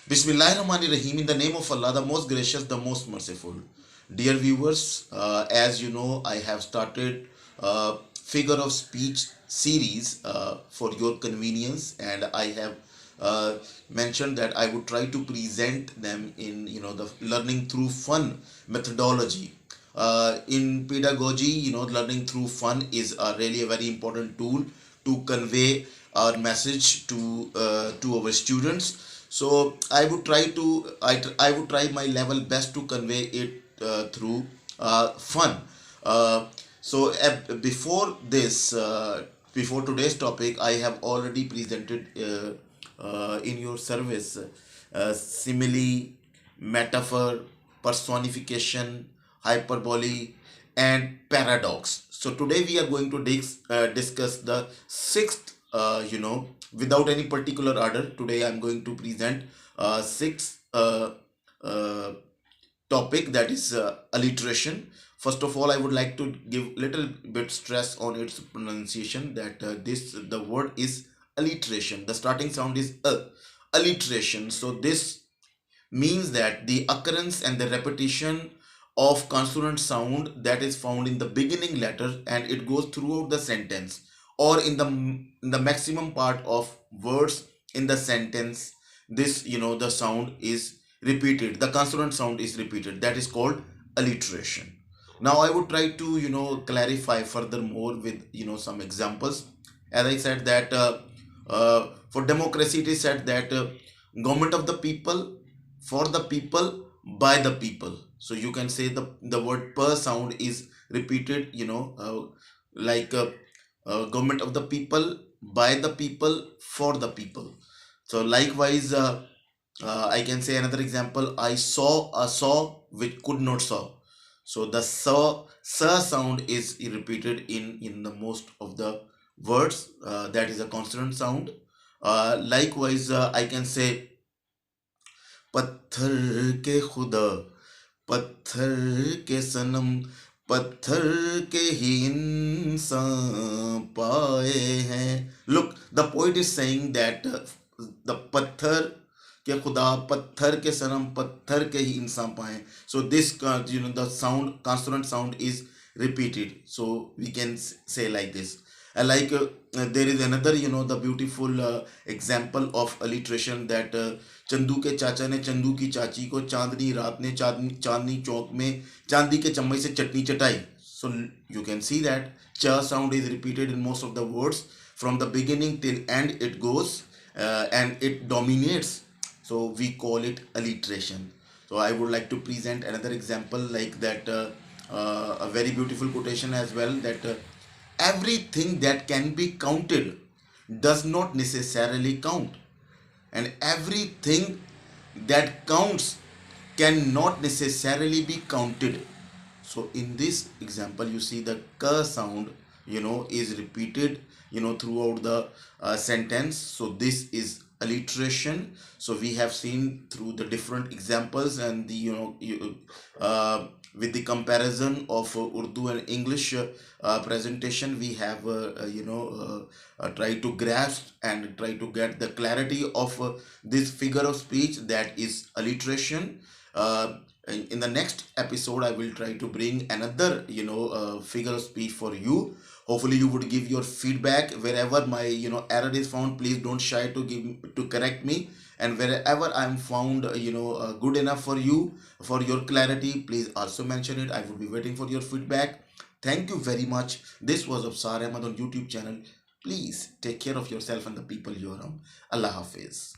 Bismillahirrahmanirrahim. In the name of Allah, the most gracious, the most merciful. Dear viewers, as you know, I have started figure of speech series for your convenience, and I have mentioned that I would try to present them in the learning through fun methodology. In pedagogy, learning through fun is really a very important tool to convey our message to our students. So I would try to I would try my level best to convey it through fun. Uh, before this, before today's topic, I have already presented in your service simile, metaphor, personification, hyperbole, and paradox. So today we are going to discuss the sixth, without any particular order. Today I'm going to present sixth uh, topic, that is alliteration. First of all, I would like to give little bit stress on its pronunciation, that this the word is alliteration. The starting sound is alliteration. So this means that the occurrence and the repetition of consonant sound that is found in the beginning letter, and it goes throughout the sentence, or in the maximum part of words in the sentence. This, the sound is repeated, the consonant sound is repeated, that is called alliteration. Now I would try to clarify furthermore with some examples. As I said that for democracy, it is said that government of the people, for the people, by the people. So you can say the word per sound is repeated, like government of the people, by the people, for the people. So likewise, I can say another example: I saw a saw which could not saw. So the sa sound is repeated in the most of the words, that is a consonant sound. Likewise, I can say पत्थर के खुदा, पत्थर के सनम, पत्थर के ही इंसान पाए हैं. Look, the poet is saying that the पत्थर के खुदा, पत्थर के सनम, पत्थर के ही इंसान पाए. So this, the sound, consonant sound is repeated. So we can say like this. Like there is another, the beautiful example of alliteration, that Chandu के चाचा ने चंदू की चाची को चांदनी रात ने चांदनी चौक में चांदी के चम्मच से चटनी चटाई. So you can see that cha sound is repeated in most of the words from the beginning till end. It goes and it dominates. So we call it alliteration. So I would like to present another example like that, a very beautiful quotation as well, that everything that can be counted does not necessarily count, and everything that counts cannot necessarily be counted. So in this example, you see the k sound, is repeated, throughout the sentence. So this is alliteration. So we have seen through the different examples, and the with the comparison of Urdu and English presentation, we have try to grasp and try to get the clarity of this figure of speech, that is alliteration. In the next episode, I will try to bring another figure of speech for you. Hopefully you would give your feedback wherever my error is found. Please don't shy to correct me, and wherever I'm found good enough for you, for your clarity, please also mention it. I would be waiting for your feedback. Thank you very much. This was Absar Ahmad on YouTube channel. Please take care of yourself and the people you're around. Allah Hafiz.